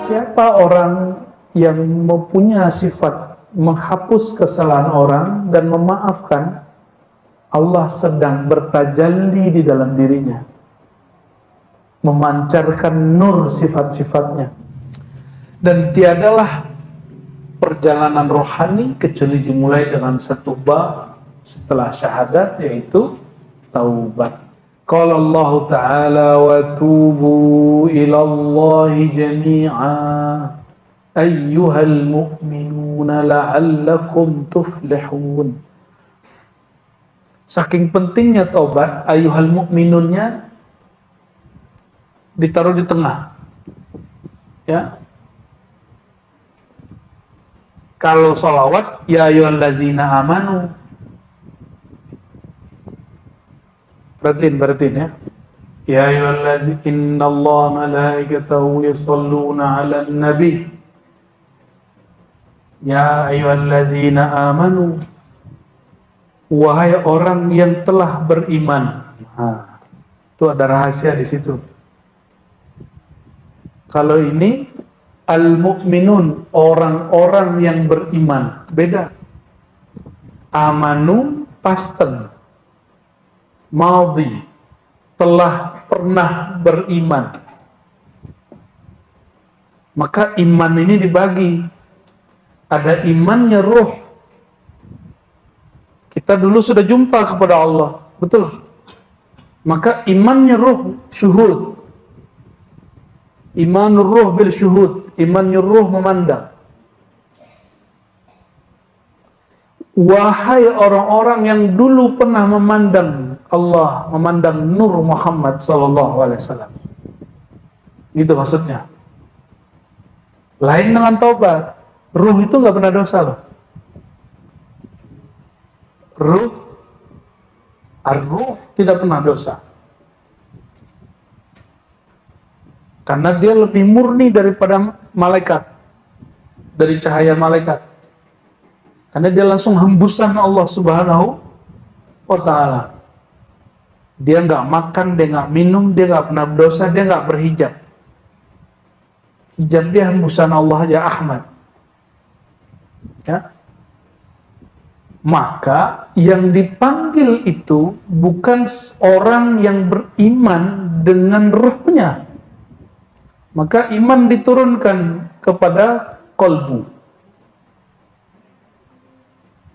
siapa orang yang mempunyai sifat menghapus kesalahan orang dan memaafkan, Allah sedang bertajalli di dalam dirinya, memancarkan nur sifat-sifatnya. Dan tiadalah perjalanan rohani kecuali dimulai dengan satu bab setelah syahadat, yaitu taubat. Qala Allah Ta'ala wa tubu ila Allah jami'a ayyuhal mu'minuna la'allakum tuflihun. Saking pentingnya taubat, ayyuhal mu'minunnya ditaruh di tengah. Ya. Kalau salawat, ya ayyuhallazina amanu. Berarti ya. Ya ayyuhallazina innallaha malaikatahu yusholluna 'alan nabi. Ya ayyuhallazina amanu. Wahai orang yang telah beriman. Nah, itu ada rahasia di situ. Kalau ini al-mu'minun, orang-orang yang beriman, beda. Amanu past tense, madhi, telah pernah beriman. Maka iman ini dibagi. Ada imannya ruh. Kita dulu sudah jumpa kepada Allah, betul? Maka imannya ruh, syuhud. Imanur ruh bil syuhud, imannya ruh memandang. Wahai orang-orang yang dulu pernah memandang Allah, memandang nur Muhammad sallallahu alaihi wasallam. Gitu maksudnya. Lain dengan taubat. Ruh itu nggak pernah dosa loh. Ar-ruh tidak pernah dosa. Karena dia lebih murni daripada malaikat, dari cahaya malaikat. Karena dia langsung hembusan Allah Subhanahu wa Ta'ala. Dia nggak makan, dia nggak minum, dia nggak pernah berdosa, dia nggak berhijab. Hijab dia hembusan Allah aja, Ahmad. Ya. Maka yang dipanggil itu bukan orang yang beriman dengan ruhnya. Maka iman diturunkan kepada kolbu.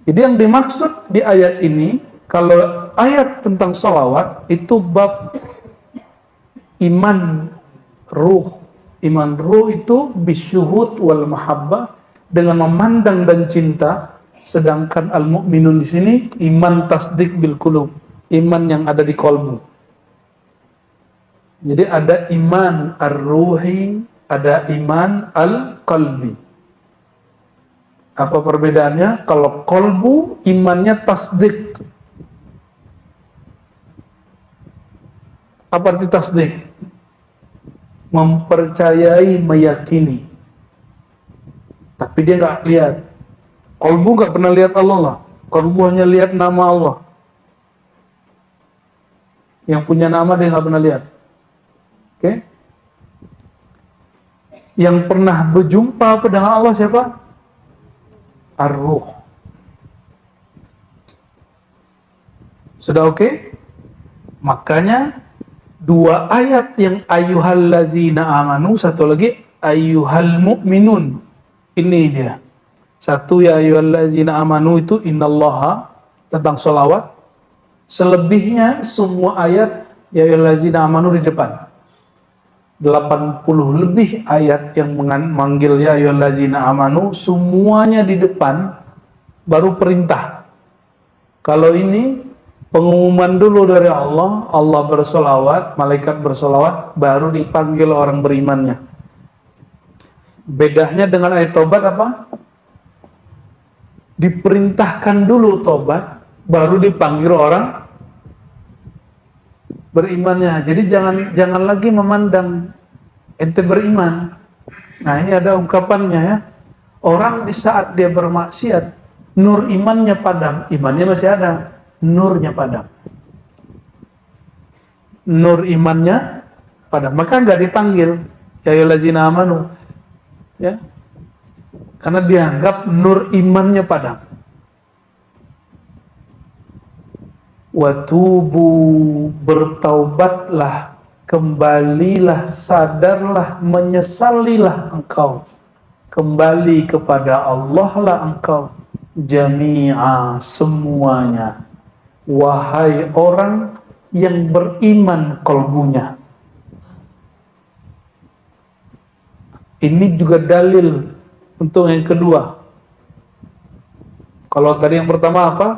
Jadi yang dimaksud di ayat ini, kalau ayat tentang salawat, itu bab iman ruh. Iman ruh itu bisyuhud wal mahabbah, dengan memandang dan cinta. Sedangkan al-mu'minun di sini iman tasdik bil qulub, iman yang ada di kolbu. Jadi ada iman ar-ruhi, ada iman al-qalbi. Apa perbedaannya? Kalau kolbu imannya tasdik. Apa arti tasdik? Mempercayai, meyakini. Tapi dia nggak lihat. Kolbu nggak pernah lihat Allah lah. Kolbu hanya lihat nama Allah. Yang punya nama dia nggak pernah lihat. Oke? Yang pernah berjumpa dengan Allah siapa? Ar-ruh. Sudah oke? Makanya dua ayat yang ayyuhallazina amanu, satu lagi ayyuhal mu'minun. Ini dia. Satu ya ayyuhallazina amanu itu innallaha, tentang sholawat. Selebihnya semua ayat ya ayyuhallazina amanu di depan. 80 lebih ayat yang memanggil ya ayyuhallazina amanu, semuanya di depan, baru perintah. Kalau ini pengumuman dulu dari Allah, Allah bersolawat, malaikat bersolawat, baru dipanggil orang berimannya. Bedanya dengan ayat taubat apa? Diperintahkan dulu taubat, baru dipanggil orang berimannya. Jadi jangan lagi memandang ente beriman. Nah, ini ada ungkapannya ya. Orang di saat dia bermaksiat, nur imannya padam, imannya masih ada, nurnya padam. Nur imannya padam, maka nggak dipanggil ya ayyuhallazina amanu. Ya, karena dianggap nur imannya padam. Watubu, bertaubatlah, kembalilah, sadarlah, menyesalilah engkau, kembali kepada Allah lah engkau, jami'a, semuanya, wahai orang yang beriman kalbunya. Ini juga dalil untuk yang kedua. Kalau tadi yang pertama apa?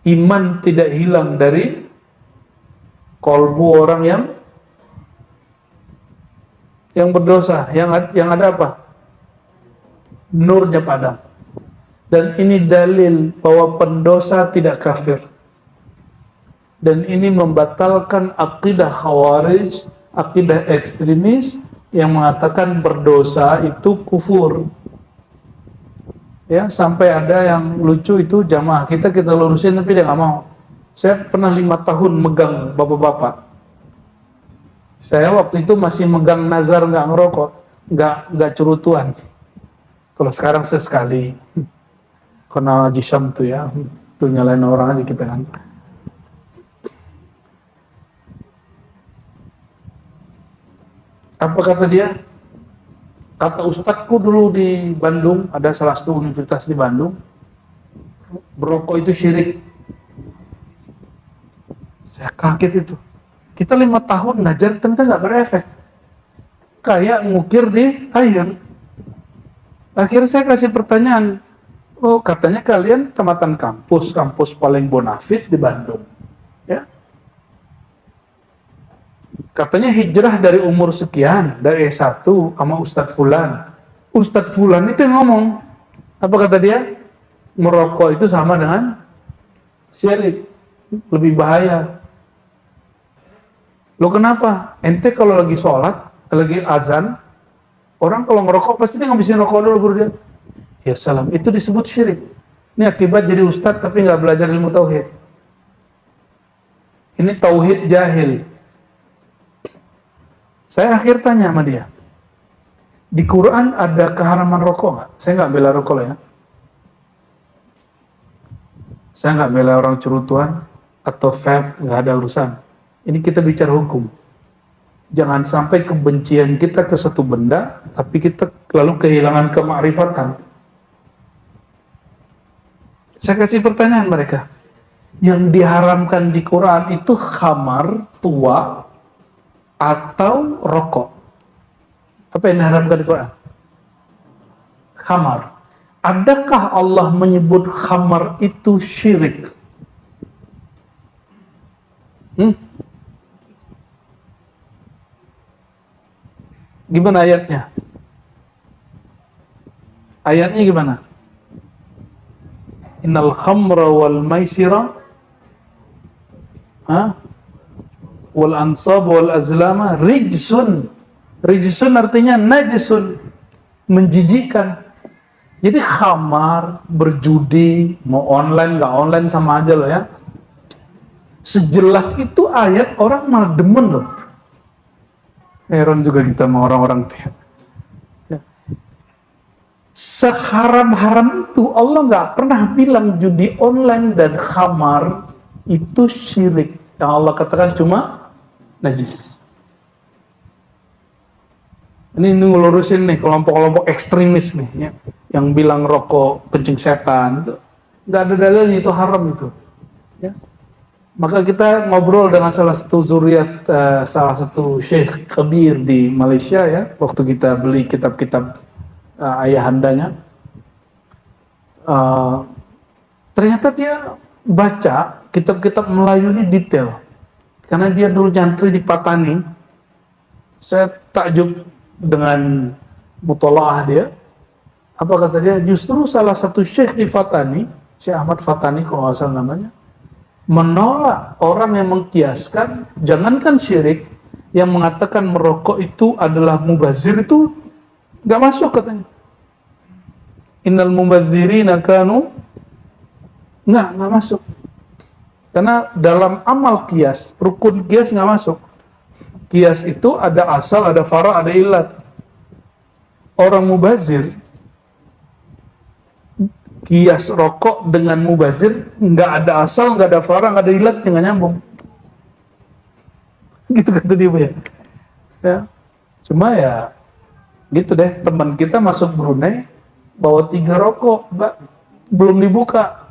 Iman tidak hilang dari kalbu orang yang berdosa, yang ada apa? Nurnya padam. Dan ini dalil bahwa pendosa tidak kafir. Dan ini membatalkan akidah khawarij, akidah ekstremis yang mengatakan berdosa itu kufur. Ya, sampai ada yang lucu itu jamaah kita lurusin tapi dia nggak mau. Saya pernah 5 tahun megang bapak-bapak. Saya waktu itu masih megang nazar, nggak ngerokok, nggak cerutuan. Kalau sekarang sesekali, karena jisam tuh ya, tuh nyalain orang aja kita kan. Apa kata dia? Kata ustadku dulu di Bandung, ada salah satu universitas di Bandung, berokok itu syirik. Saya kaget itu. Kita 5 tahun ngajar, ternyata nggak berefek. Kayak ngukir di air. Akhirnya saya kasih pertanyaan, oh katanya kalian tamatan kampus paling bonafit di Bandung. Ya. Katanya hijrah dari umur sekian, dari S1 sama Ustadz Fulan. Ustadz Fulan itu yang ngomong. Apa kata dia? Merokok itu sama dengan syirik. Lebih bahaya. Lo kenapa? Ente kalau lagi sholat, lagi azan, orang kalau ngerokok pasti dia ngabisin rokok dulu baru dia. Ya salam, itu disebut syirik. Ini akibat jadi ustadz tapi nggak belajar ilmu tauhid. Ini tauhid jahil. Saya akhir tanya sama dia, di Quran ada keharaman rokok nggak? Saya nggak bela rokok ya. Saya nggak bela orang cerutuan atau vape, nggak ada urusan. Ini kita bicara hukum. Jangan sampai kebencian kita ke satu benda, tapi kita lalu kehilangan kemakrifatan. Saya kasih pertanyaan mereka. Yang diharamkan di Quran itu khamar, tua, atau rokok. Apa yang diharamkan di Quran? Khamar. Adakah Allah menyebut khamar itu syirik? Gimana ayatnya? Ayatnya gimana? Innal khamra wal maisira wal ansab wal azlama rijsun. Rijsun artinya najisun, menjijikkan. Jadi khamar, berjudi, mau online nggak online sama aja loh ya. Sejelas itu ayat orang malah demen loh. Heran juga kita sama orang-orang ya. Seharam-haram itu Allah nggak pernah bilang judi online dan khamar itu syirik. Yang Allah katakan cuma najis. Ini ngelurusin nih kelompok-kelompok ekstremis nih ya, yang bilang rokok kencing setan itu nggak ada dalilnya, itu haram itu. Ya. Maka kita ngobrol dengan salah satu zuriat, salah satu syekh kabir di Malaysia ya, waktu kita beli kitab-kitab ayahandanya. Ternyata dia baca kitab-kitab Melayu ini detail, karena dia dulu nyantri di Patani. Saya takjub dengan mutolaah dia. Apa kata dia? Justru salah satu syekh di Fatani, Syekh Ahmad Fatani kalau nggak salah namanya, menolak orang yang mengkiaskan, jangankan syirik, yang mengatakan merokok itu adalah mubazir, itu nggak masuk katanya. Innal mubadzirina kanu, nggak masuk. Karena dalam amal kias, rukun kias nggak masuk. Kias itu ada asal, ada fara, ada ilat. orang mubazir, kias rokok dengan mubazir nggak ada asal, nggak ada farah, nggak ada ilat, nggak nyambung. Gitu kata dia ya. Ya. Cuma ya gitu deh, teman kita masuk Brunei bawa 3 rokok, Mbak, belum dibuka,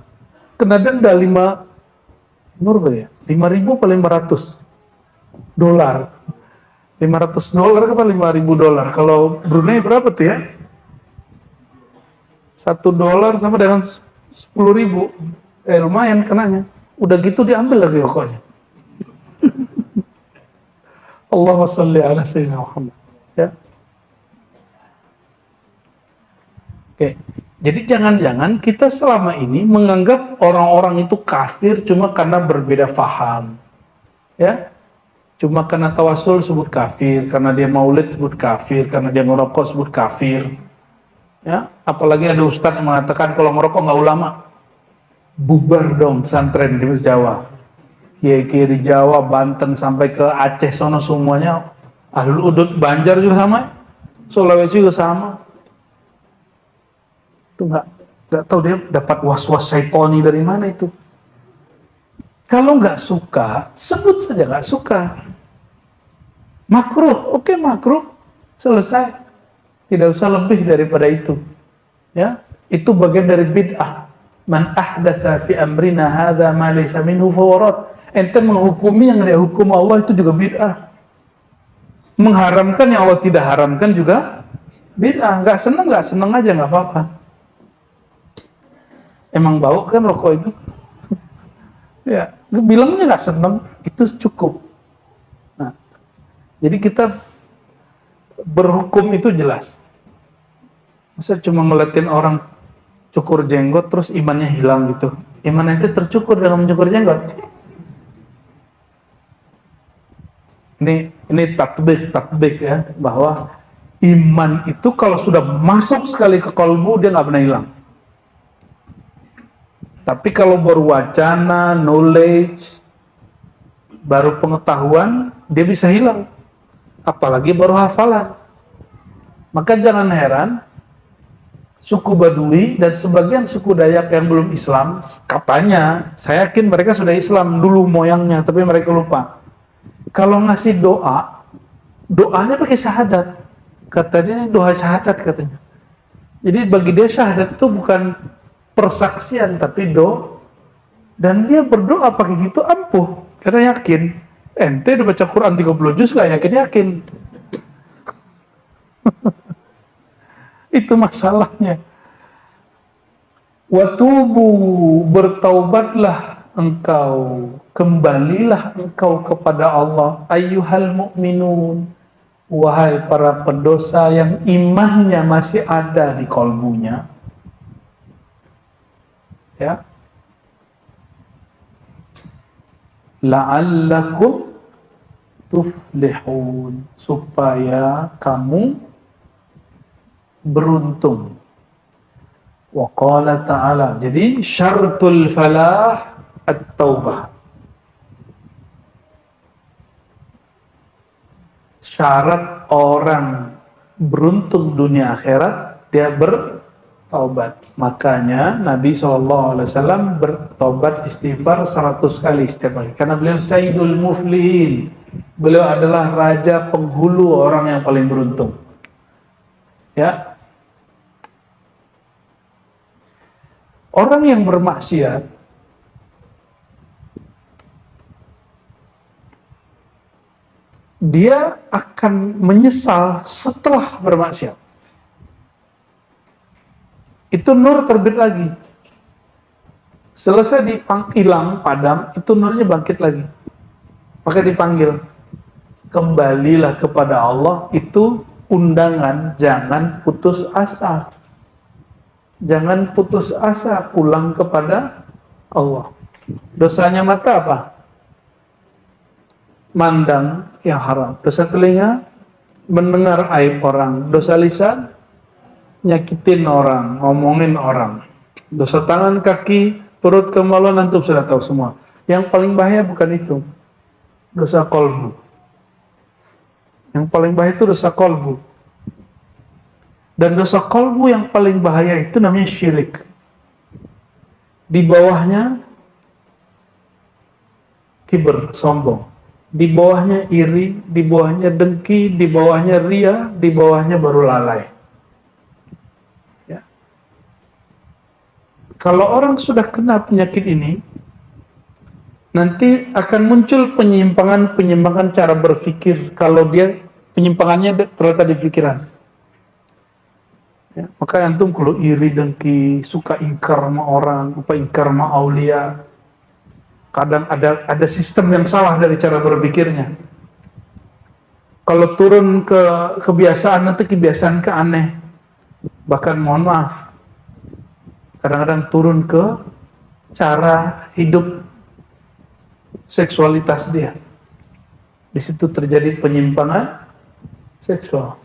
kena denda 5.000 atau $500. $500 apa $5.000? Kalau Brunei berapa tuh ya? $1 sama dengan 10.000. Lumayan kenanya. Udah gitu diambil lagi rokoknya. Allahumma shalli ala sayyidina Muhammad. Ya. Oke. Jadi jangan-jangan kita selama ini menganggap orang-orang itu kafir cuma karena berbeda faham. Ya. Cuma karena tawasul sebut kafir, karena dia maulid sebut kafir, karena dia ngerokok sebut kafir. Ya, apalagi ada ustadz mengatakan kalau ngerokok nggak ulama, bubar dong pesantren di Jawa. Kiai-kiai di Jawa, Banten sampai ke Aceh sono semuanya, Ahlul Udud, Banjar juga sama, Sulawesi juga sama. Itu nggak tahu dia dapat was-was syaitoni dari mana itu. Kalau nggak suka, sebut saja nggak suka. Makruh, oke makruh, selesai. Tidak usah lebih daripada itu. Ya, itu bagian dari bid'ah. Man ahdatsa fi amrina hadza ma laysa minhu fahuwa rad. Ente menghukumi yang dia hukum Allah itu juga bid'ah. Mengharamkan yang Allah tidak haramkan juga bid'ah. Nggak seneng aja nggak apa-apa. Emang bau kan rokok itu? Ya, bilangnya nggak seneng, itu cukup. Nah, jadi kita berhukum itu jelas. Masa cuma ngeliatin orang cukur jenggot terus imannya hilang gitu. Iman itu tercukur dengan mencukur jenggot. Ini tatbik ya, bahwa iman itu kalau sudah masuk sekali ke kalbu dia nggak pernah hilang. Tapi kalau baru wacana, knowledge, baru pengetahuan, dia bisa hilang. Apalagi baru hafalan. Maka jangan heran, suku Badui dan sebagian suku Dayak yang belum Islam, katanya, saya yakin mereka sudah Islam dulu moyangnya, tapi mereka lupa. Kalau ngasih doa, doanya pakai syahadat. Katanya doa syahadat katanya. Jadi bagi dia syahadat itu bukan persaksian, tapi doa. Dan dia berdoa pakai gitu ampuh, karena yakin. Ente udah baca Quran 30 juz gak yakin-yakin. Itu masalahnya. Watubu, bertaubatlah engkau, kembalilah engkau kepada Allah, ayyuhal mu'minun, wahai para pendosa yang imannya masih ada di kolbunya. Ya. La'allakum tuflihun, supaya kamu beruntung. Wa qala ta'ala, jadi syartul falah at-taubah. Syarat orang beruntung dunia akhirat, dia bertaubat. Makanya Nabi SAW bertobat istighfar 100 kali setiap hari. Karena beliau Sayyidul Muflihin. Beliau adalah raja penghulu orang yang paling beruntung. Ya. Orang yang bermaksiat dia akan menyesal setelah bermaksiat. Itu nur terbit lagi. Selesai hilang, padam, itu nurnya bangkit lagi. Maka dipanggil. Kembalilah kepada Allah, itu undangan, jangan putus asa. Jangan putus asa, pulang kepada Allah. Dosanya mata apa? Mandang yang haram. Dosa telinga, mendengar aib orang. Dosa lisan, nyakitin orang, ngomongin orang. Dosa tangan, kaki, perut, kemaluan, antum sudah tahu semua. Yang paling bahaya bukan itu. Dosa kolbu. Yang paling bahaya itu dosa kolbu. Dan dosa kolbu yang paling bahaya itu namanya syirik. Di bawahnya kibr, sombong. Di bawahnya iri, di bawahnya dengki, di bawahnya ria, di bawahnya baru lalai. Ya. Kalau orang sudah kena penyakit ini, nanti akan muncul penyimpangan cara berpikir kalau dia penyimpangannya terletak di pikiran. Ya, maka antum kalau iri, dengki, suka ingkar sama orang, ingkar sama aulia, kadang ada sistem yang salah dari cara berpikirnya. Kalau turun ke kebiasaan, nanti kebiasaan ke aneh. Bahkan mohon maaf, kadang-kadang turun ke cara hidup seksualitas dia. Di situ terjadi penyimpangan seksual.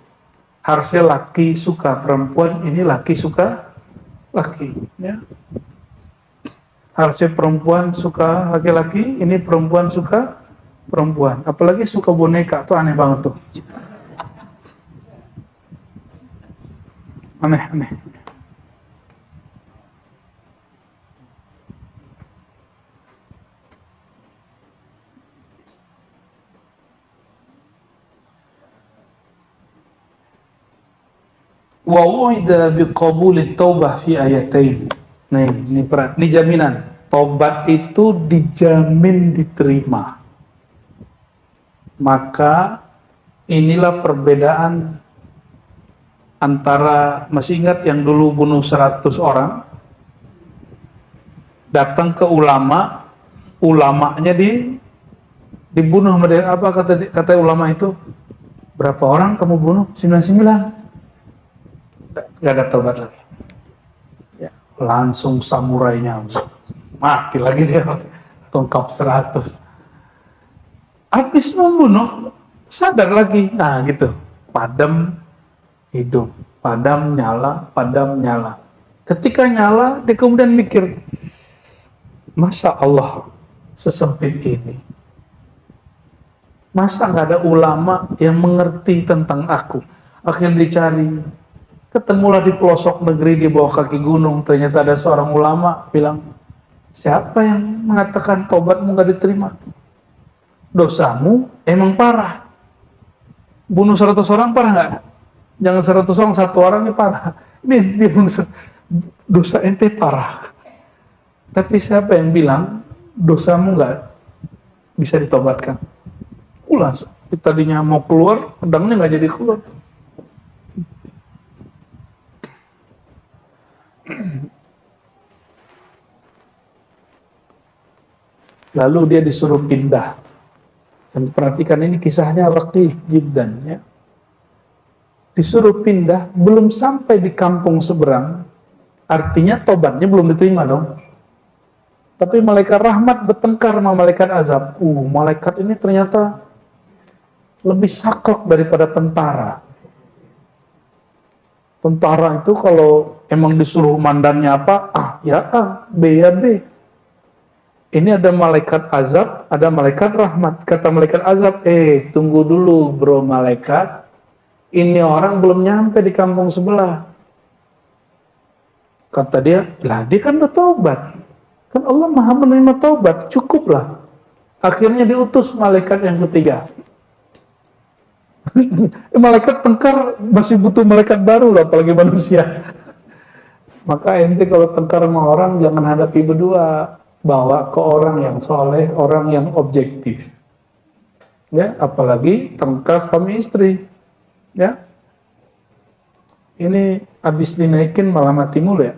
Harusnya laki suka perempuan, ini laki suka laki, ya. Harusnya perempuan suka laki-laki, ini perempuan suka perempuan. Apalagi suka boneka, tuh aneh banget tuh. Aneh. Wa wa'ida biqabulit taubah fi ayatain. Ini jaminan. Tobat itu dijamin diterima. Maka inilah perbedaan antara, masih ingat yang dulu bunuh 100 orang? Datang ke ulama, ulamanya dibunuh. Apa kata ulama itu? Berapa orang kamu bunuh? 99. Gak ada tobat lagi. Ya, langsung samurainya mati lagi dia, lengkap 100. Habis membunuh, sadar lagi. Nah gitu, padam hidup, padam nyala. Ketika nyala, dia kemudian mikir, masa Allah sesempit ini? Masa gak ada ulama yang mengerti tentang aku? Akhirnya dicari, ketemulah di pelosok negeri di bawah kaki gunung. Ternyata ada seorang ulama bilang, siapa yang mengatakan tobatmu gak diterima? Dosamu emang parah. Bunuh 100 orang parah gak? Jangan 100 orang, 1 orang ini parah. Ini dosa ente parah. Tapi siapa yang bilang dosamu gak bisa ditobatkan? Langsung, tadinya mau keluar, pedangnya gak jadi keluar. Lalu dia disuruh pindah. Dan perhatikan ini kisahnya raqih jiddan, ya. Disuruh pindah, belum sampai di kampung seberang, artinya tobatnya belum diterima dong. Tapi malaikat rahmat bertengkar sama malaikat azab. Malaikat ini ternyata lebih saklek daripada tentara. Tentara itu kalau emang disuruh mandannya apa, B ya B. Ini ada malaikat azab, ada malaikat rahmat. Kata malaikat azab, tunggu dulu bro malaikat, ini orang belum nyampe di kampung sebelah. Kata dia, dia kan udah taubat. Kan Allah maha menerima taubat, cukuplah. Akhirnya diutus malaikat yang ketiga. Malaikat tengkar masih butuh malaikat baru loh, apalagi manusia. Maka ente kalau tengkar sama orang jangan hadapi berdua, bawa ke orang yang soleh, orang yang objektif. Ya, apalagi tengkar suami istri. Ya, ini habis dinaikin malah mati mulu ya.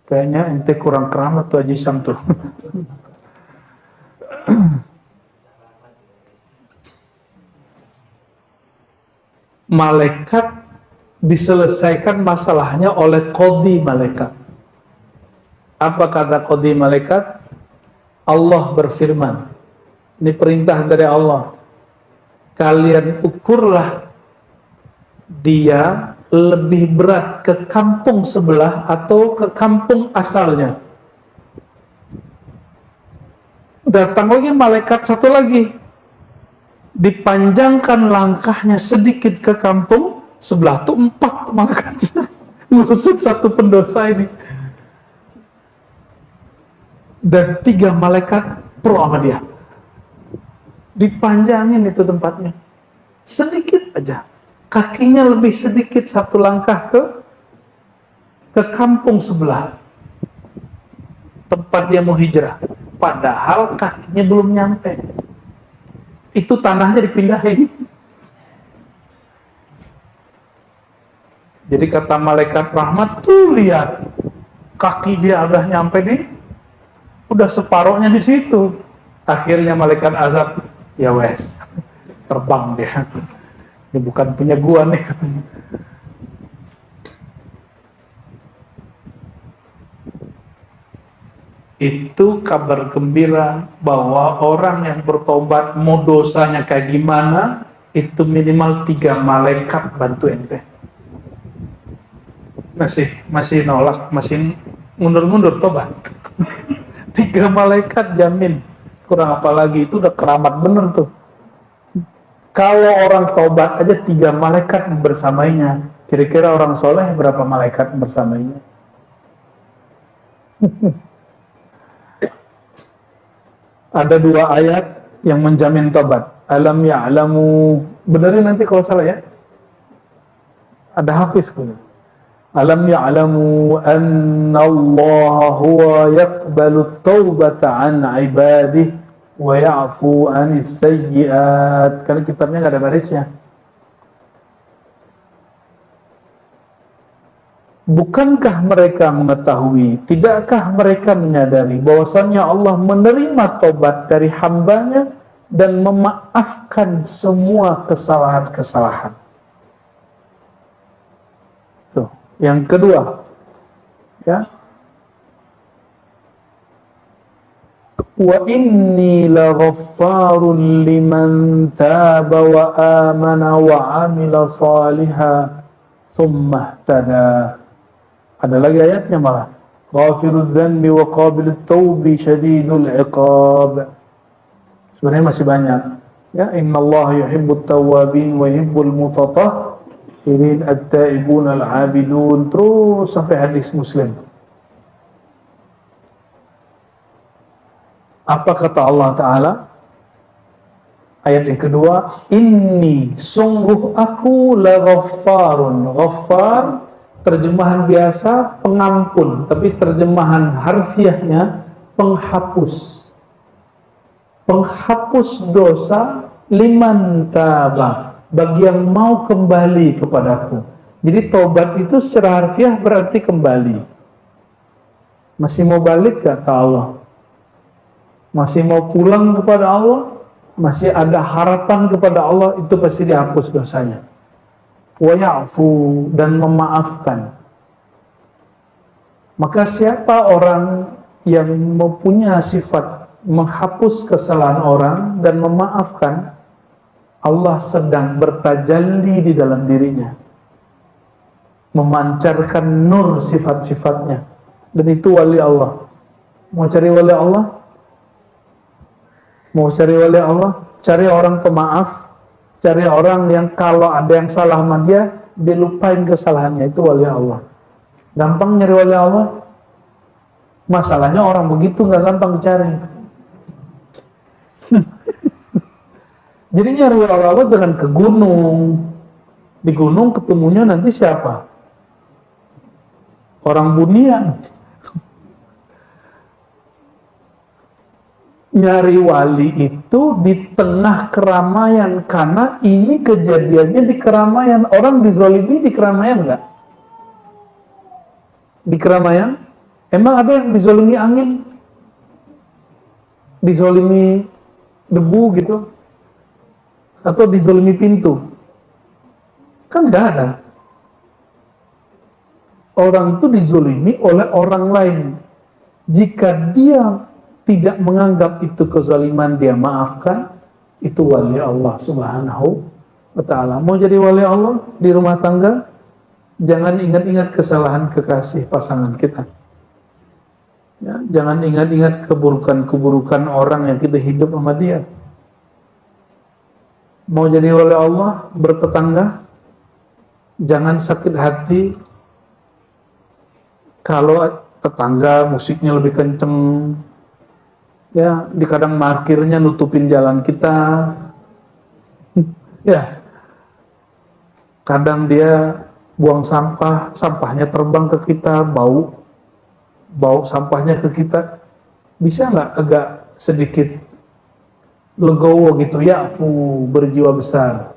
Kayaknya ente kurang keramat tuh Haji Syam tuh. Malaikat diselesaikan masalahnya oleh qadhi malaikat. Apa kata qadhi malaikat? Allah berfirman, ini perintah dari Allah, kalian ukurlah dia lebih berat ke kampung sebelah atau ke kampung asalnya. Datang lagi malaikat satu lagi, dipanjangkan langkahnya sedikit ke kampung sebelah tuh 4 malaikat ngusut satu pendosa ini. Dan 3 malaikat pro sama dia. Dipanjangin itu tempatnya. Sedikit aja. Kakinya lebih sedikit 1 langkah ke kampung sebelah. Tempat dia mau hijrah. Padahal kakinya belum nyampe. Itu tanahnya dipindahin. Jadi kata malaikat rahmat, tuh lihat. Kaki dia udah nyampe udah separohnya di situ. Akhirnya malaikat azab, ya wes, terbang dia. Ini bukan punya gua nih katanya. Itu kabar gembira bahwa orang yang bertobat mau dosanya kayak gimana, itu minimal 3 malaikat bantu ente. Masih nolak, masih mundur-mundur tobat. 3 malaikat jamin. Kurang apa lagi, itu udah keramat bener tuh. Kalau orang taubat aja 3 malaikat bersamainya. Kira-kira orang soleh berapa malaikat bersamainya? Ada 2 ayat yang menjamin taubat. Alam ya'lamu, benerin nanti kalau salah ya. Ada hafiz kuno. Alam ya'lamu anna Allah huwa yaqbalu taubata an ibadihi wa ya'fu anis sayyi'at. Karena kitabnya nggak ada barisnya. Bukankah mereka mengetahui, tidakkah mereka menyadari bahwasannya Allah menerima taubat dari hambanya dan memaafkan semua kesalahan-kesalahan. Tuh, yang kedua, ya. Wa inni laghaffarun liman taba wa amana wa amila salihan thumma ihtada. Ada lagi ayatnya malah. Ghafirudz dzanbi wa qabilut taubi syadidul iqab. Sebenarnya masih banyak. Ya, innallaha yuhibbut tawwabin wa yuhibbul mutatahhirin at-taibun al-'abidun, terus sampai hadis Muslim. Apa kata Allah Ta'ala? Ayat yang kedua, inni, sungguh aku la ghaffarun. Ghaffar, terjemahan biasa pengampun, tapi terjemahan harfiahnya penghapus. Penghapus dosa liman taba, bagi yang mau kembali kepadaku. Jadi taubat itu secara harfiah berarti kembali. Masih mau balik gak ke Allah? Masih mau pulang kepada Allah? Masih ada harapan kepada Allah, itu pasti dihapus dosanya. Wa ya'fu, dan memaafkan. Maka siapa orang yang mempunyai sifat menghapus kesalahan orang dan memaafkan, Allah sedang bertajalli di dalam dirinya, memancarkan nur sifat-sifatnya, dan itu wali Allah. Mau cari wali Allah? Mau cari wali Allah? Cari orang pemaaf. Cari orang yang kalau ada yang salah sama dia, dia lupain kesalahannya, itu wali Allah. Gampang nyari wali Allah? Masalahnya orang begitu nggak gampang dicari. Jadi nyari wali Allah jangan ke gunung. Di gunung ketemunya nanti siapa? Orang bunian. Nyari wali itu di tengah keramaian, karena ini kejadiannya di keramaian. Orang dizolimi di keramaian nggak? Di keramaian? Emang ada yang dizolimi angin? Dizolimi debu gitu? Atau dizolimi pintu? Kan nggak ada. Orang itu dizolimi oleh orang lain. Jika dia tidak menganggap itu kezaliman, dia maafkan, itu wali Allah Subhanahu wa Ta'ala. Mau jadi wali Allah di rumah tangga, jangan ingat-ingat kesalahan kekasih pasangan kita. Ya, jangan ingat-ingat keburukan-keburukan orang yang kita hidup sama dia. Mau jadi wali Allah bertetangga, Jangan sakit hati kalau tetangga musiknya lebih kenceng, ya di kadang parkirnya nutupin jalan kita, ya kadang dia buang sampah, sampahnya terbang ke kita, bau sampahnya ke kita. Bisa nggak agak sedikit legowo gitu, ya'fu, berjiwa besar.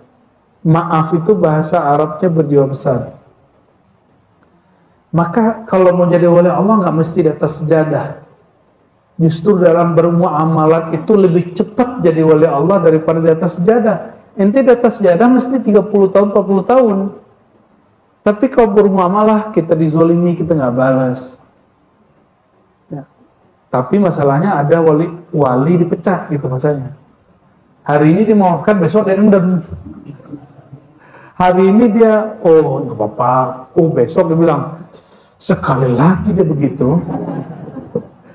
Maaf itu bahasa Arabnya berjiwa besar. Maka kalau mau jadi wali Allah nggak mesti di atas sejadah. Justru dalam bermuamalat itu lebih cepat jadi wali Allah daripada di atas sejadah. Ente di atas sejadah mesti 30 tahun, 40 tahun. Tapi kalau bermuamalah kita dizolimi, kita nggak balas. Ya. Tapi masalahnya ada wali dipecat gitu masalahnya. Hari ini dimaafkan, besok dia dendam. Hari ini dia, oh nggak apa-apa. Oh besok dia bilang, sekali lagi dia begitu,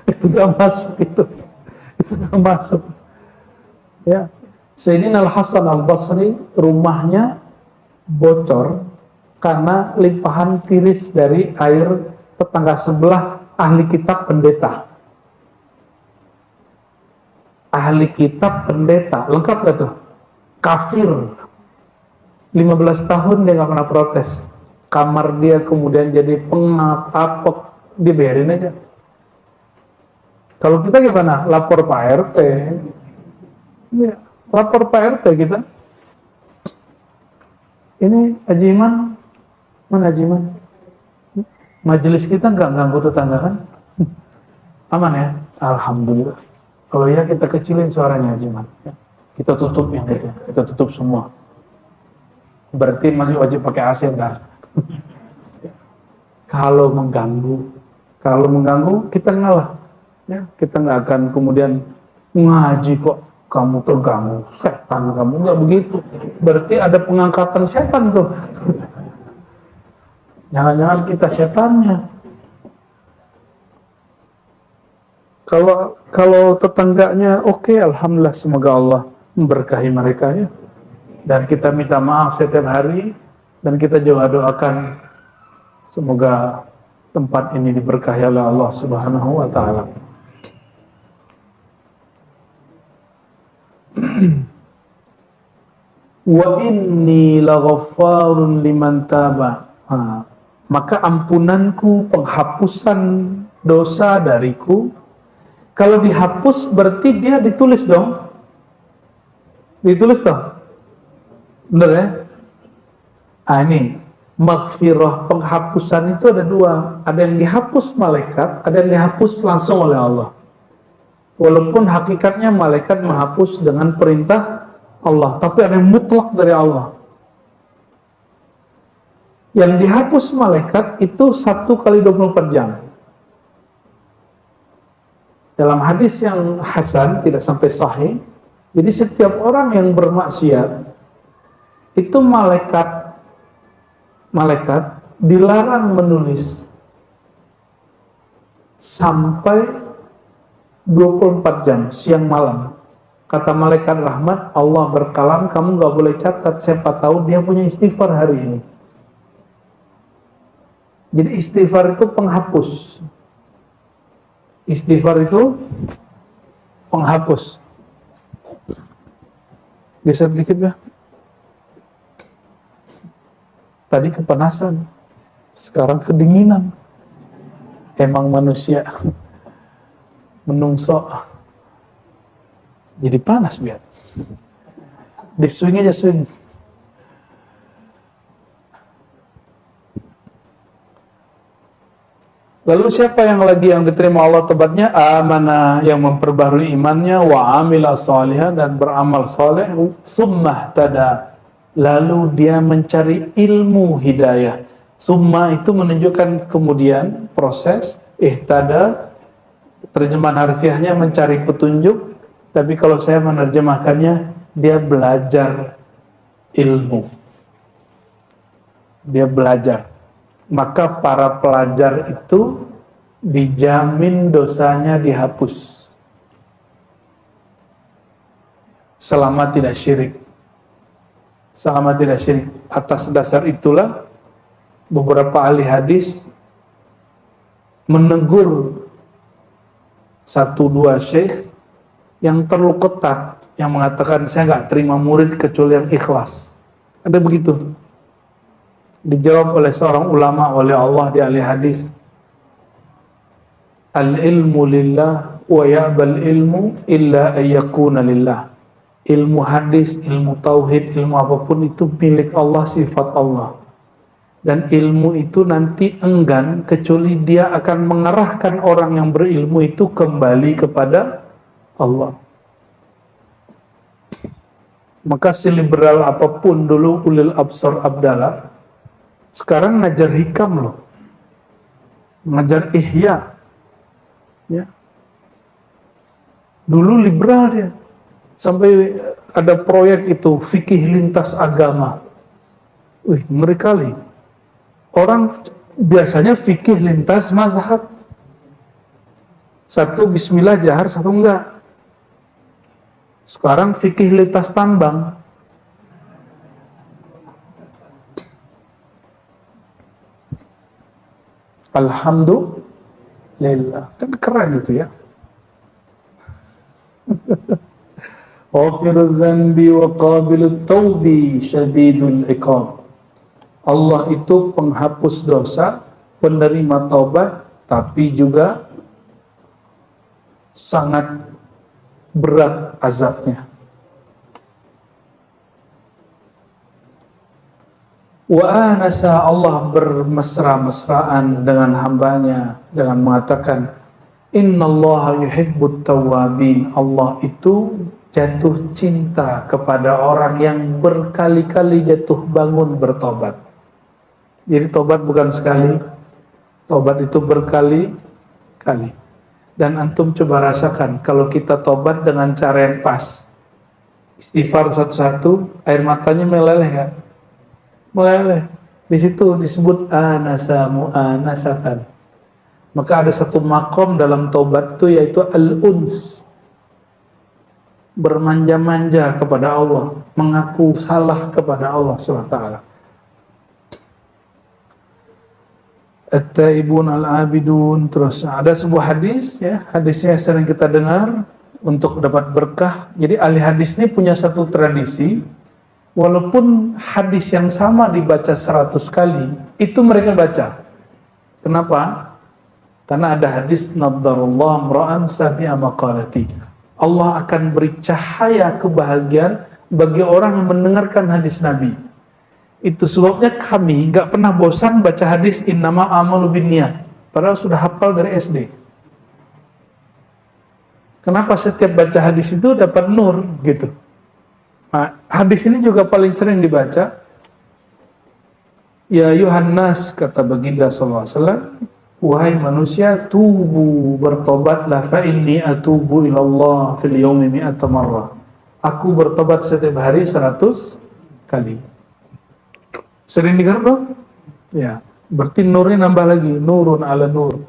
itu nggak masuk, itu nggak masuk. Ya, Sayyidina Al-Hasan Al-Basri rumahnya bocor karena limpahan tiris dari air tetangga sebelah ahli kitab pendeta. Ahli kitab pendeta, lengkap gak tuh? Kafir. 15 tahun dia nggak pernah protes. Kamar dia kemudian jadi pengap, apek, dibiarin aja. Kalau kita gimana? Lapor Pak RT. Ya, lapor Pak RT kita. Ini Haji Iman, mana Haji Iman? Majelis kita nggak ganggu tetangga kan? Aman ya? Alhamdulillah. Kalau ya kita kecilin suaranya Haji Iman. Kita tutup yang itu, kita tutup semua. Berarti masih wajib pakai AC kan? Kalau mengganggu kita ngalah, ya kita nggak akan kemudian ngaji kok kamu terganggu, setan kamu, nggak begitu. Berarti ada pengangkatan setan tuh. Jangan-jangan kita setannya. Kalau tetangganya oke, alhamdulillah, semoga Allah memberkahi mereka ya. Dan kita minta maaf setiap hari. Dan kita juga doakan semoga tempat ini diberkahi oleh Allah Subhanahu wa taala. Wa inni laghaffarun liman taba. Maka ampunanku, penghapusan dosa dariku. Kalau dihapus berarti dia ditulis dong. Ditulis dong. Benar ya? Ini maghfirah, penghapusan itu ada dua. Ada yang dihapus malaikat, ada yang dihapus langsung oleh Allah. Walaupun hakikatnya malaikat menghapus dengan perintah Allah, tapi ada yang mutlak dari Allah. Yang dihapus malaikat itu 1 kali 24 jam. Dalam hadis yang hasan, tidak sampai sahih, jadi setiap orang yang bermaksiat itu malaikat dilarang menulis sampai 24 jam, siang malam. Kata malaikat rahmat, Allah berkalam, kamu gak boleh catat, siapa tahu dia punya istighfar hari ini. Jadi istighfar itu penghapus. Istighfar itu penghapus. Geser dikit ya. Tadi kepanasan, sekarang kedinginan. Emang manusia menungso jadi panas biar. Di swing aja swing. Lalu siapa yang lagi yang diterima Allah tepatnya? Amanah, yang memperbaharui imannya, wa amila shalihan, dan beramal saleh, summah tada. Lalu dia mencari ilmu hidayah. Summa itu menunjukkan kemudian proses, ihtada, terjemahan harfiahnya mencari petunjuk, tapi kalau saya menerjemahkannya, dia belajar ilmu. Dia belajar. Maka para pelajar itu dijamin dosanya dihapus. Selama tidak syirik. Selama tidak syirik. Atas dasar itulah beberapa ahli hadis menegur satu dua syekh yang terlalu ketat, yang mengatakan saya nggak terima murid kecuali yang ikhlas. Ada begitu. Dijawab oleh seorang ulama, oleh Allah di ahli hadis, al-ilmu lillah wa ya'bal ilmu illa ayyakuna lillah. Ilmu hadis, ilmu tauhid, ilmu apapun itu milik Allah, sifat Allah. Dan ilmu itu nanti enggan kecuali dia akan mengarahkan orang yang berilmu itu kembali kepada Allah. Maka seliberal apapun dulu ulil absar abdallah, sekarang ngajar hikam loh, ngajar ihya, ya. Dulu liberal dia, sampai ada proyek itu fikih lintas agama. Wih, ngeri kali. Orang biasanya fikih lintas mazhab, satu bismillah jahar, satu enggak. Sekarang fikih lintas tambang. Alhamdulillah, kan keren itu ya. Ghafirudz dzanbi wa qabilut taubi syadidul iqab. Allah itu penghapus dosa, penerima taubat, tapi juga sangat berat azabnya. Wa anasa, Allah bermesra-mesraan dengan hambanya dengan mengatakan, innallaha yuhibbut tawwabin. Allah itu jatuh cinta kepada orang yang berkali-kali jatuh bangun bertobat. Jadi tobat bukan sekali, tobat itu berkali-kali. Dan antum coba rasakan kalau kita tobat dengan cara yang pas, istighfar satu-satu, air matanya meleleh kan? Meleleh. Di situ disebut anasa mu'anasatan. Maka ada satu makom dalam tobat itu yaitu al-uns, bermanja-manja kepada Allah, mengaku salah kepada Allah SWT. At-taibun al-abidun. Terus ada sebuah hadis, ya, hadisnya sering kita dengar untuk dapat berkah. Jadi ahli hadis ini punya satu tradisi, walaupun hadis yang sama dibaca 100 kali, itu mereka baca. Kenapa? Karena ada hadis naddarullah mra'an sami'a maqalati. Allah akan beri cahaya kebahagiaan bagi orang yang mendengarkan hadis Nabi. Itu sebabnya kami nggak pernah bosan baca hadis innama amalu binniyat, padahal sudah hafal dari SD. Kenapa setiap baca hadis itu dapat nur gitu? Nah, hadis ini juga paling sering dibaca. Ya Yohanes, kata baginda SAW, wahai manusia, tubu, bertobatlah, fa inni atubu ilallah fil yaumi mi'ata marrah. Aku bertobat setiap hari 100 kali. Sering dengar tuh? Ya, berarti nurnya nambah lagi, nurun ala nur.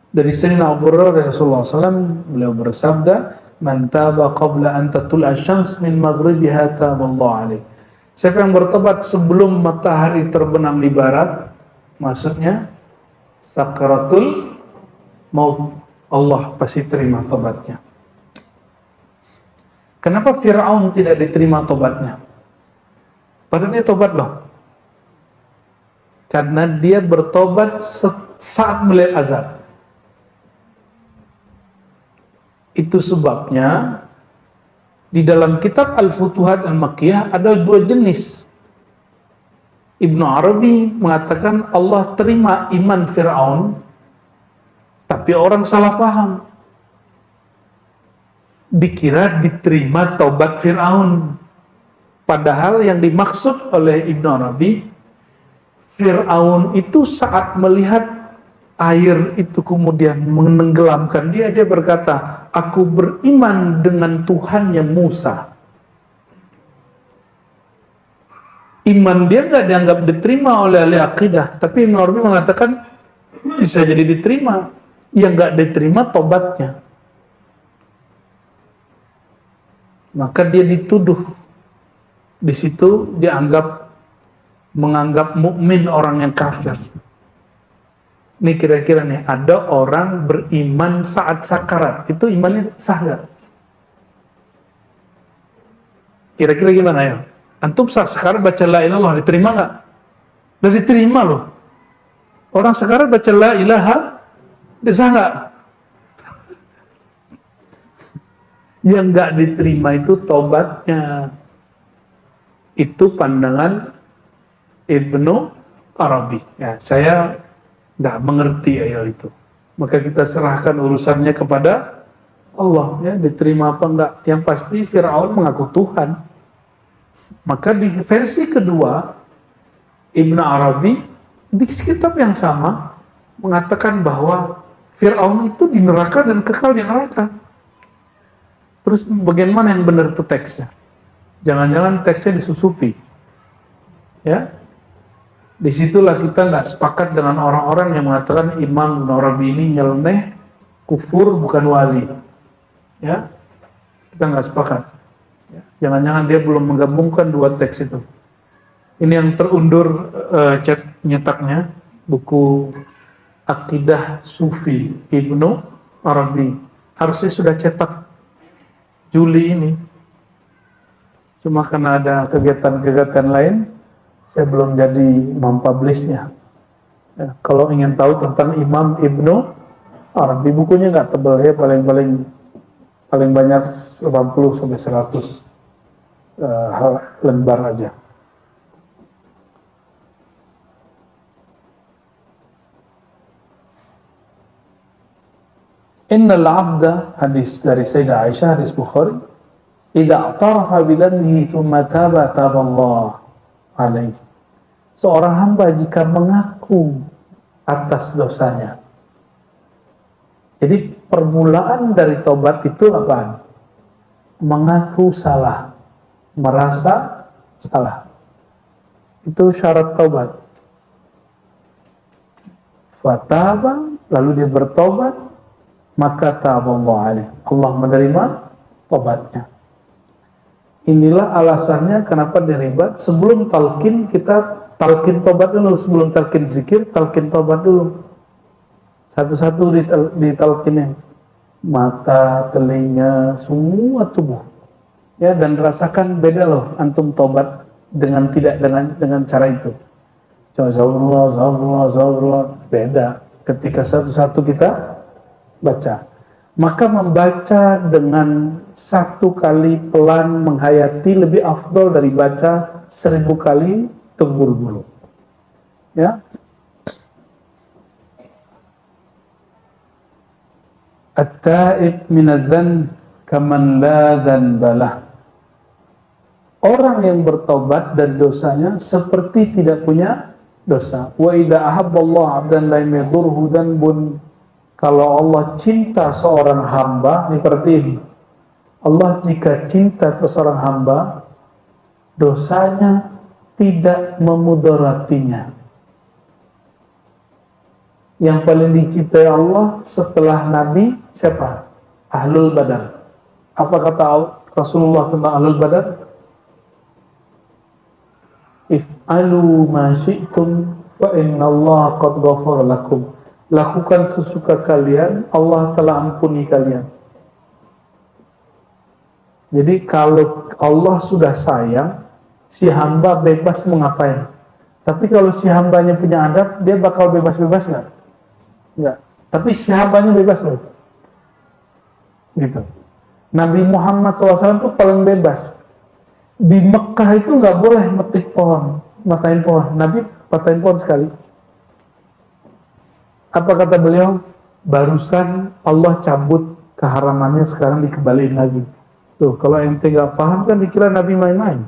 Dari Sayyidina Abu Hurairah Rasulullah SAW, beliau bersabda, man taba qabla an tatlu'a syams min maghribiha taballahu alaih. Siapa yang bertobat sebelum matahari terbenam di barat, maksudnya sakaratul maut, Allah pasti terima tobatnya. Kenapa Fir'aun tidak diterima tobatnya? Padahal dia tobat loh. Karena dia bertobat saat melihat azab. Itu sebabnya di dalam kitab Al-Futuhat Al-Makkiyah ada dua jenis. Ibnu Arabi mengatakan Allah terima iman Fir'aun, tapi orang salah faham. Dikira diterima taubat Fir'aun. Padahal yang dimaksud oleh Ibnu Arabi, Fir'aun itu saat melihat air itu kemudian menenggelamkan dia, dia berkata, aku beriman dengan Tuhannya Musa. Iman dia nggak dianggap diterima oleh ahli akidah, tapi Ibnu Arabi mengatakan bisa jadi diterima. Yang nggak diterima tobatnya. Maka dia dituduh. Di situ dianggap menganggap mukmin orang yang kafir. Ini kira-kira nih, ada orang beriman saat sakarat, itu imannya sah nggak? Kira-kira gimana ya? Antum saat sakarat baca la ilaha illallah, diterima nggak? Udah diterima loh. Orang sakarat baca la ilaha, sah nggak? Yang nggak diterima itu tobatnya. Itu pandangan Ibnu Arabi. Ya, saya nggak mengerti ayat itu. Maka kita serahkan urusannya kepada Allah, ya, diterima apa enggak. Yang pasti Fir'aun mengaku Tuhan. Maka di versi kedua Ibnu Arabi di kitab yang sama mengatakan bahwa Fir'aun itu di neraka dan kekal di neraka. Terus bagaimana yang benar itu teksnya? Jangan-jangan teksnya disusupi. Ya, disitulah kita nggak sepakat dengan orang-orang yang mengatakan Imam Arabi ini nyeleneh, kufur, bukan wali. Ya, kita nggak sepakat. Ya, jangan-jangan dia belum menggabungkan dua teks itu. Ini yang terundur nyetaknya, buku Akidah Sufi Ibnu Arabi. Harusnya sudah cetak Juli ini. Cuma karena ada kegiatan-kegiatan lain, saya belum jadi mempublishnya. Ya, kalau ingin tahu tentang Imam Ibnu Arabi, bukunya nggak tebal ya, paling banyak 80 sampai 100 lembar aja. Innal abda, hadis dari Sayyidah Aisyah, hadis Bukhari, idza i'tarafa bidhanbihi thumma taba Allah alaihi. Seorang hamba jika mengaku atas dosanya. Jadi permulaan dari tobat itu apaan? Mengaku salah, merasa salah. Itu syarat tobat. Fataba, lalu dia bertobat, maka taballahu alaihi. Allah menerima tobatnya. Inilah alasannya kenapa diribat. Sebelum talqin, kita talqin tobat dulu. Sebelum talqin zikir, talqin tobat dulu. Satu-satu ditalqinin. Mata, telinga, semua tubuh. Ya, dan rasakan beda loh antum tobat dengan tidak dengan cara itu. Astagfirullah, beda ketika satu-satu kita baca. Maka membaca dengan satu kali pelan menghayati lebih afdol dari baca 1000 kali terburu-buru. Ya. At-taib minadz-dzanb kaman la dzanbalah. Orang yang bertobat dan dosanya seperti tidak punya dosa. Wa idza ahabballahu 'abdan lam yadurhu dzanbun. Kalau Allah cinta seorang hamba, ini seperti ini. Allah jika cinta ke seorang hamba, dosanya tidak memudaratinya. Yang paling dicintai Allah setelah Nabi siapa? Ahlul Badar. Apa kata Rasulullah tentang Ahlul Badar? If'alu ma syi'tum fa inna Allah qad ghafara lakum. Lakukan sesuka kalian, Allah telah ampuni kalian. Jadi kalau Allah sudah sayang, si hamba bebas mau ngapain. Tapi kalau si hambanya punya adab, dia bakal bebas-bebas nggak? Nggak. Tapi si hambanya bebas loh. Gitu. Nabi Muhammad SAW itu paling bebas. Di Mekah itu nggak boleh metik pohon, matain pohon. Nabi patahin pohon sekali. Apa kata beliau? Barusan Allah cabut keharamannya, sekarang dikembaliin lagi. Tuh, kalau ente nggak paham kan dikira Nabi main-main.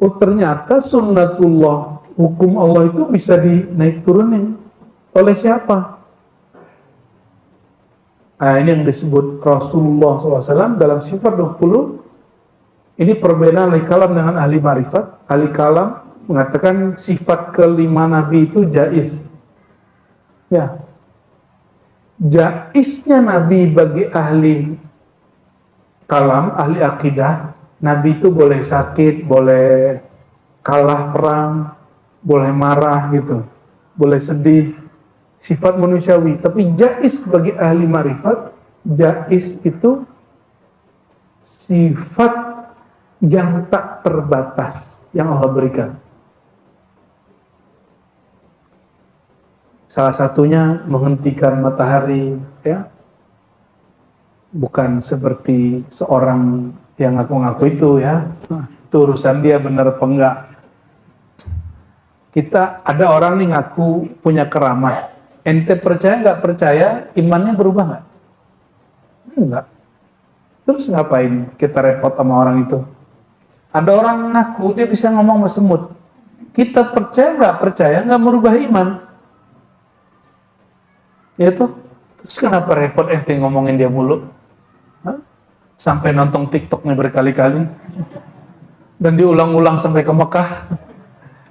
Oh, ternyata sunnatullah, hukum Allah itu bisa dinaik turunin. Oleh siapa? Nah, ini yang disebut Rasulullah SAW dalam sifat 20. Ini perbedaan ahli kalam dengan ahli marifat. Ahli kalam mengatakan sifat kelima Nabi itu jaiz. Ya. Jaiznya Nabi bagi ahli kalam, ahli akidah, Nabi itu boleh sakit, boleh kalah perang, boleh marah gitu, boleh sedih, sifat manusiawi. Tapi jais bagi ahli marifat, jais itu sifat yang tak terbatas yang Allah berikan. Salah satunya menghentikan matahari, ya. Bukan seperti seorang yang ngaku-ngaku itu, ya. Itu urusan dia benar apa enggak. Kita ada orang nih ngaku punya keramat. Ente percaya nggak percaya, imannya berubah nggak? Enggak. Terus ngapain kita repot sama orang itu? Ada orang ngaku dia bisa ngomong sama semut. Kita percaya nggak percaya, nggak merubah iman. Ya tuh. Terus kenapa repot ente ngomongin dia mulu? Hah? Sampai nonton TikToknya berkali-kali. Dan diulang-ulang sampai ke Mekah.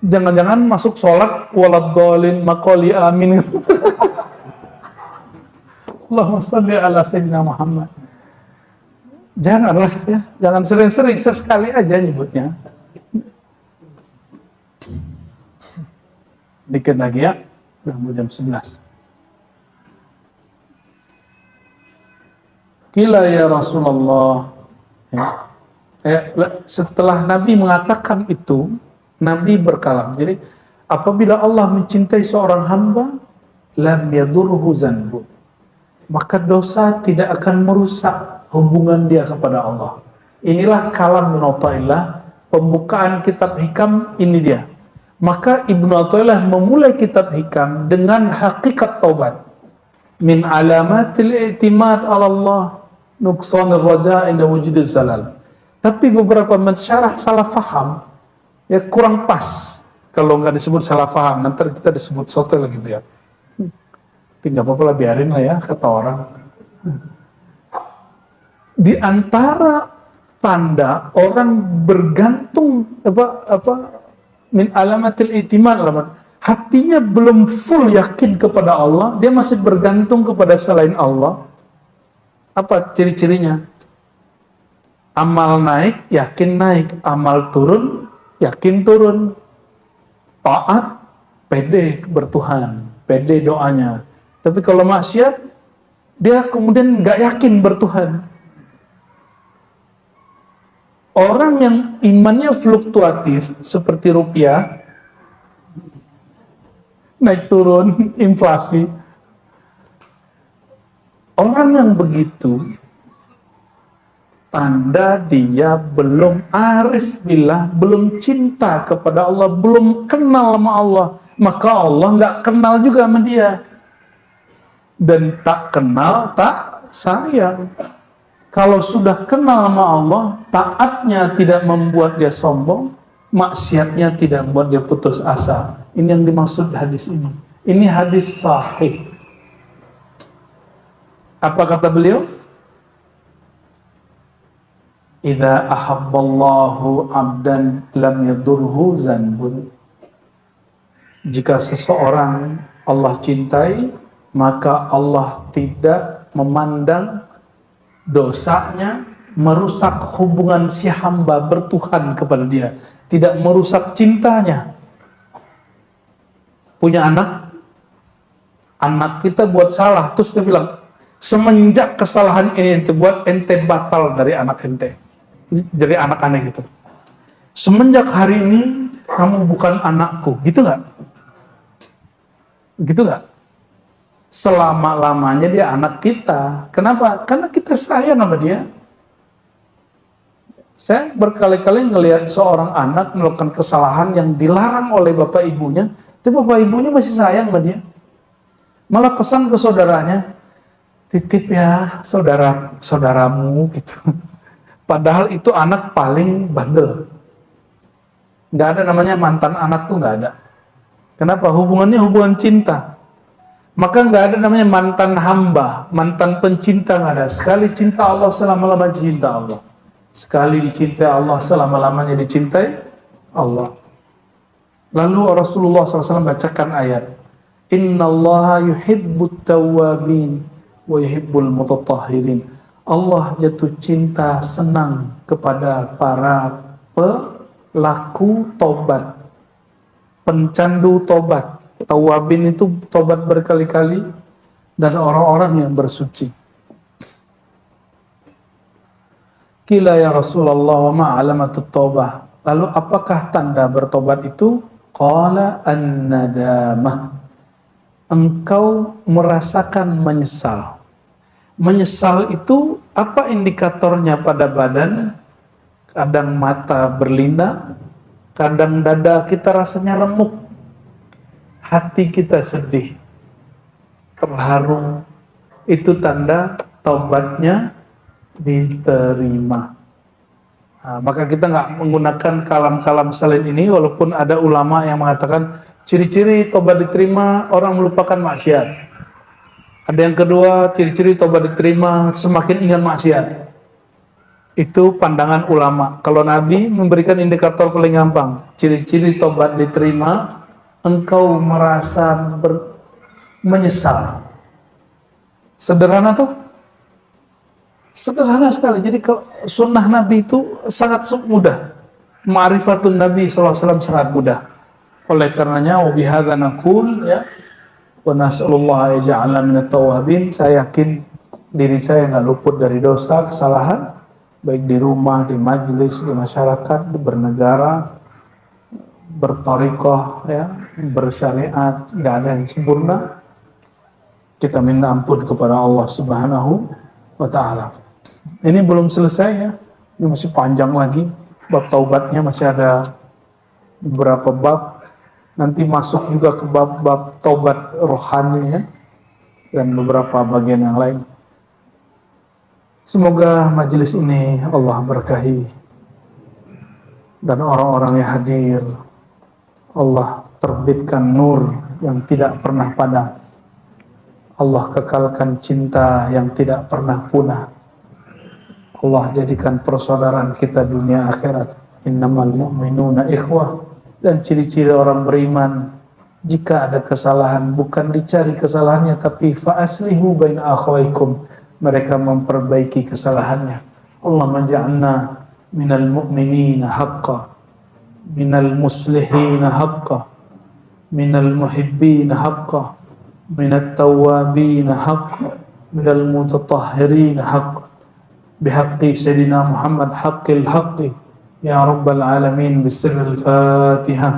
Jangan-jangan masuk sholat waladhdallin maqali amin. Allahumma shalli ala sayyidina Muhammad. Janganlah ya, jangan sering-sering, sesekali aja nyebutnya. Dikit lagi ya, udah mau jam 11. Qila ya Rasulullah. Setelah Nabi mengatakan itu, Nabi berkalam. Jadi apabila Allah mencintai seorang hamba, lam yadurhu zanbu, maka dosa tidak akan merusak hubungan dia kepada Allah. Inilah kalam Ibnu Athaillah, pembukaan kitab Hikam ini dia. Maka Ibnu Athaillah memulai kitab Hikam dengan hakikat taubat. Min alamatil i'timad ala Allah nuqsanir raja' inda wujudil zalal. Tapi beberapa mensyarah salah faham, ya kurang pas. Kalau nggak disebut salah faham, nanti kita disebut soto lagi biar. Tapi nggak apa-apa lah, biarin lah ya, kata orang. Di antara tanda orang bergantung min alamatil i'timad, hatinya belum full yakin kepada Allah, dia masih bergantung kepada selain Allah. Apa ciri-cirinya? Amal naik, yakin naik. Amal turun, yakin turun. Taat, pede bertuhan, pede doanya. Tapi kalau maksiat, dia kemudian nggak yakin bertuhan. Orang yang imannya fluktuatif seperti rupiah, naik turun, inflasi. Orang yang begitu, tanda dia belum arif billah, belum cinta kepada Allah, belum kenal sama Allah. Maka Allah nggak kenal juga sama dia. Dan tak kenal, tak sayang. Kalau sudah kenal sama Allah, taatnya tidak membuat dia sombong, maksiatnya tidak membuat dia putus asa. Ini yang dimaksud hadis ini. Ini hadis sahih. Apa kata beliau? Idza ahabballahu 'abdan lam yadurhu zanbun. Jika seseorang Allah cintai, maka Allah tidak memandang dosanya merusak hubungan si hamba bertuhan kepada dia, tidak merusak cintanya. Punya anak kita buat salah, terus dia bilang, semenjak kesalahan ini ente buat, ente batal dari anak ente. Jadi anak aneh gitu. Semenjak hari ini kamu bukan anakku, gitu nggak? Gitu nggak? Selama-lamanya dia anak kita. Kenapa? Karena kita sayang sama dia. Saya berkali-kali ngelihat seorang anak melakukan kesalahan yang dilarang oleh bapak ibunya, tapi bapak ibunya masih sayang sama dia. Malah pesan ke saudaranya, titip ya saudaramu gitu. Padahal itu anak paling bandel. Nggak ada namanya mantan anak tuh, nggak ada. Kenapa? Hubungannya hubungan cinta. Maka nggak ada namanya mantan hamba, mantan pencinta, nggak ada. Sekali cinta Allah, selama-lamanya cinta Allah. Sekali dicintai Allah, selama-lamanya dicintai Allah. Lalu Rasulullah SAW bacakan ayat, Innallaha yuhibbut tawwabin wa yuhibbul mutatahhirin. Allah jatuh cinta, senang kepada para pelaku tobat, pencandu tobat. Tawabin itu tobat berkali-kali, dan orang-orang yang bersuci. Qila ya Rasulullah wa ma alamatut taubah. Lalu apakah tanda bertobat itu? Qala an-nadamah. Engkau merasakan menyesal. Menyesal itu apa indikatornya pada badan? Kadang mata berlinang, kadang dada kita rasanya remuk, hati kita sedih, terharu. Itu tanda taubatnya diterima. Nah, maka kita nggak menggunakan kalam-kalam salin ini, walaupun ada ulama yang mengatakan ciri-ciri tobat diterima orang melupakan maksiat. Ada yang kedua, ciri-ciri tobat diterima semakin ingat maksiat. Itu pandangan ulama. Kalau Nabi memberikan indikator paling gampang, ciri-ciri tobat diterima, engkau merasa menyesal. Sederhana tuh? Sederhana sekali. Jadi kalau sunnah Nabi itu sangat mudah. Ma'rifatun Nabi SAW sangat mudah. Oleh karenanya, wabihadza naqul ya, wa nas'alullah yaj'alna minat tawwabin. Saya yakin diri saya nggak luput dari dosa, kesalahan, baik di rumah, di majelis, di masyarakat, di bernegara, berthariqah, ya, bersyariat, nggak ada yang sempurna. Kita minta ampun kepada Allah Subhanahu wa Ta'ala. Ini belum selesai ya, ini masih panjang lagi. Bab taubatnya masih ada beberapa bab. Nanti masuk juga ke bab-bab taubat rohani ya, dan beberapa bagian yang lain. Semoga majelis ini Allah berkahi, dan orang-orang yang hadir Allah terbitkan nur yang tidak pernah padam. Allah kekalkan cinta yang tidak pernah punah. Allah jadikan persaudaraan kita dunia akhirat. Innamal mu'minuna ikhwah. Dan ciri-ciri orang beriman, jika ada kesalahan, bukan dicari kesalahannya, tapi fa'aslihu baina akhwaikum. Mereka memperbaiki kesalahannya. Allah menja'alna minal mu'minina haqqa, minal muslihina haqqa, minal muhibbina haqqa, minat tawwabina haqqa, minal mutatahhirina haqqa, bihaqqi Sayyidina Muhammad haqqil haqqi ya Rabbal Alamin. Bisirril Fatihah.